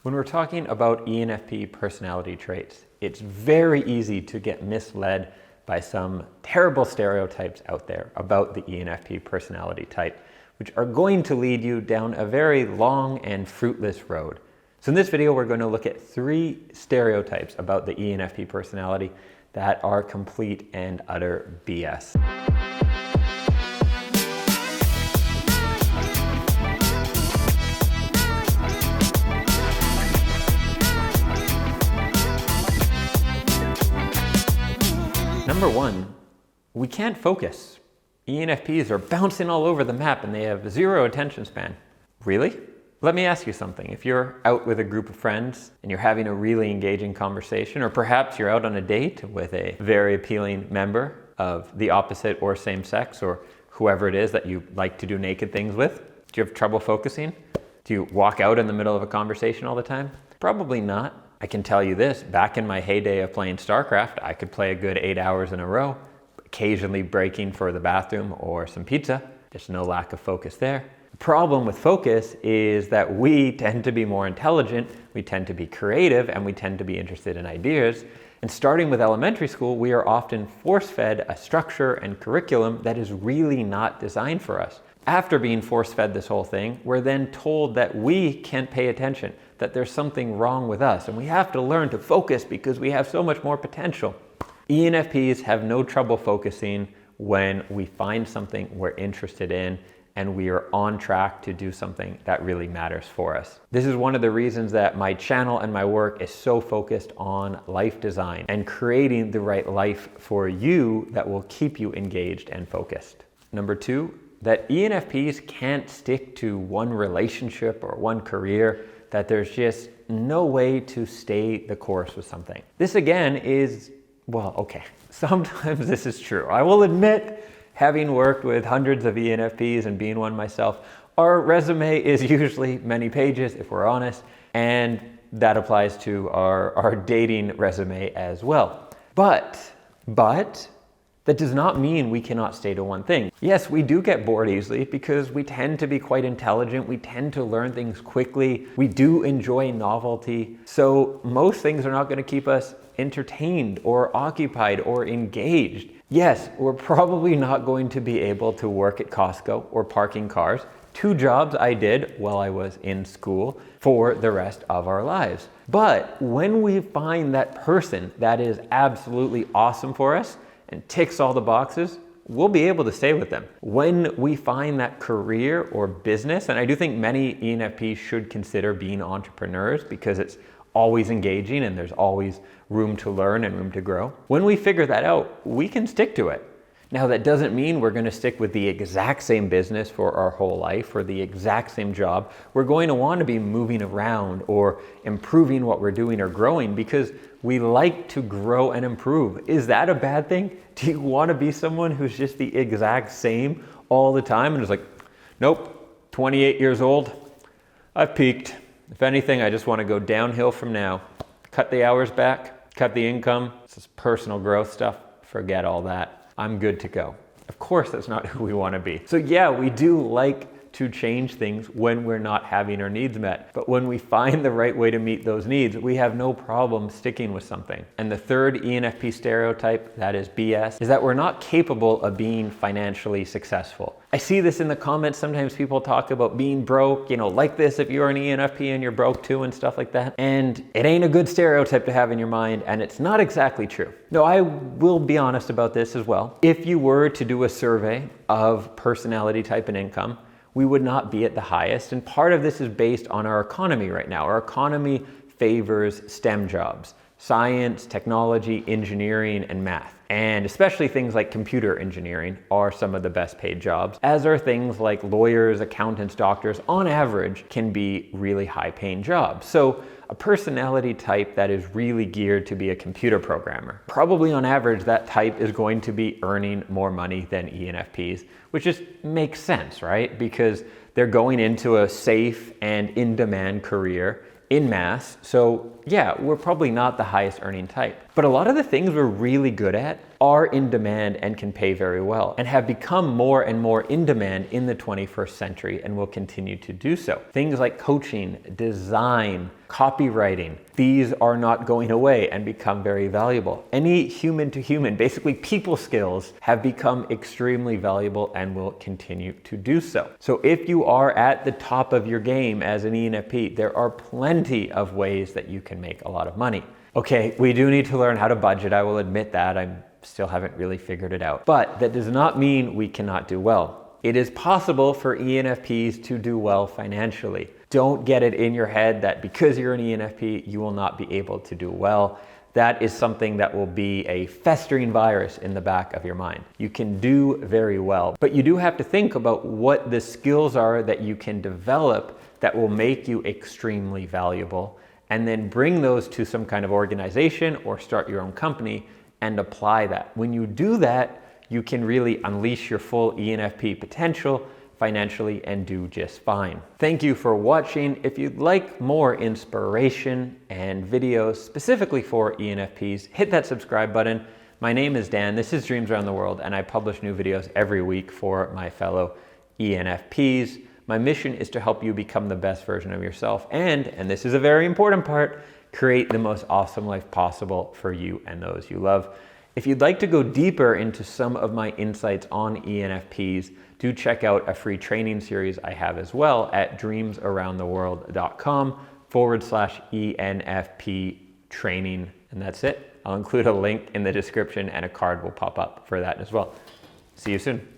When we're talking about ENFP personality traits, it's very easy to get misled by some terrible stereotypes out there about the ENFP personality type, which are going to lead you down a very long and fruitless road. So in this video, we're going to look at 3 stereotypes about the ENFP personality that are complete and utter BS. Number 1, we can't focus. ENFPs are bouncing all over the map and they have 0 attention span. Really? Let me ask you something. If you're out with a group of friends and you're having a really engaging conversation, or perhaps you're out on a date with a very appealing member of the opposite or same sex, or whoever it is that you like to do naked things with, do you have trouble focusing? Do you walk out in the middle of a conversation all the time? Probably not. I can tell you this, back in my heyday of playing StarCraft, I could play a good 8 hours in a row, occasionally breaking for the bathroom or some pizza. There's no lack of focus there. The problem with focus is that we tend to be more intelligent, we tend to be creative, and we tend to be interested in ideas. And starting with elementary school, we are often force-fed a structure and curriculum that is really not designed for us. After being force-fed this whole thing, we're then told that we can't pay attention, that there's something wrong with us, and we have to learn to focus because we have so much more potential. ENFPs have no trouble focusing when we find something we're interested in and we are on track to do something that really matters for us. This is one of the reasons that my channel and my work is so focused on life design and creating the right life for you that will keep you engaged and focused. Number 2, that ENFPs can't stick to one relationship or one career, that there's just no way to stay the course with something. This again is, well, okay, sometimes this is true. I will admit, having worked with hundreds of ENFPs and being one myself, our resume is usually many pages, if we're honest, and that applies to our dating resume as well. But that does not mean we cannot stay to one thing. Yes, we do get bored easily because we tend to be quite intelligent. We tend to learn things quickly. We do enjoy novelty. So most things are not going to keep us entertained or occupied or engaged. Yes, we're probably not going to be able to work at Costco or parking cars, 2 jobs I did while I was in school, for the rest of our lives. But when we find that person that is absolutely awesome for us and ticks all the boxes, we'll be able to stay with them. When we find that career or business, and I do think many ENFPs should consider being entrepreneurs because it's always engaging and there's always room to learn and room to grow. When we figure that out, we can stick to it. Now, that doesn't mean we're going to stick with the exact same business for our whole life or the exact same job. We're going to want to be moving around or improving what we're doing or growing because we like to grow and improve. Is that a bad thing? Do you want to be someone who's just the exact same all the time and is like, nope, 28 years old, I've peaked. If anything, I just want to go downhill from now. Cut the hours back, cut the income. This is personal growth stuff. Forget all that. I'm good to go. Of course, that's not who we want to be. So yeah, we do like to change things when we're not having our needs met. But when we find the right way to meet those needs, we have no problem sticking with something. And the 3rd ENFP stereotype, that is BS, is that we're not capable of being financially successful. I see this in the comments. Sometimes people talk about being broke, like this if you're an ENFP and you're broke too and stuff like that. And it ain't a good stereotype to have in your mind, and it's not exactly true. No, I will be honest about this as well. If you were to do a survey of personality type and income, we would not be at the highest. And part of this is based on our economy right now. Our economy favors STEM jobs, science, technology, engineering, and math. And especially things like computer engineering are some of the best paid jobs, as are things like lawyers, accountants, doctors, on average, can be really high paying jobs. So a personality type that is really geared to be a computer programmer, probably on average, that type is going to be earning more money than ENFPs, which just makes sense, right? Because they're going into a safe and in-demand career in mass. So yeah, we're probably not the highest earning type. But a lot of the things we're really good at are in demand and can pay very well, and have become more and more in demand in the 21st century and will continue to do so. Things like coaching, design, copywriting, these are not going away and become very valuable. Any human to human, basically people skills, have become extremely valuable and will continue to do so. So if you are at the top of your game as an ENFP, there are plenty of ways that you can make a lot of money. Okay, we do need to learn how to budget. I will admit that. I still haven't really figured it out. But that does not mean we cannot do well. It is possible for ENFPs to do well financially. Don't get it in your head that because you're an ENFP, you will not be able to do well. That is something that will be a festering virus in the back of your mind. You can do very well, but you do have to think about what the skills are that you can develop that will make you extremely valuable, and then bring those to some kind of organization or start your own company and apply that. When you do that, you can really unleash your full ENFP potential financially and do just fine. Thank you for watching. If you'd like more inspiration and videos specifically for ENFPs, hit that subscribe button. My name is Dan, this is Dreams Around the World, and I publish new videos every week for my fellow ENFPs. My mission is to help you become the best version of yourself and this is a very important part, create the most awesome life possible for you and those you love. If you'd like to go deeper into some of my insights on ENFPs, do check out a free training series I have as well at dreamsaroundtheworld.com/ENFP training. And that's it. I'll include a link in the description and a card will pop up for that as well. See you soon.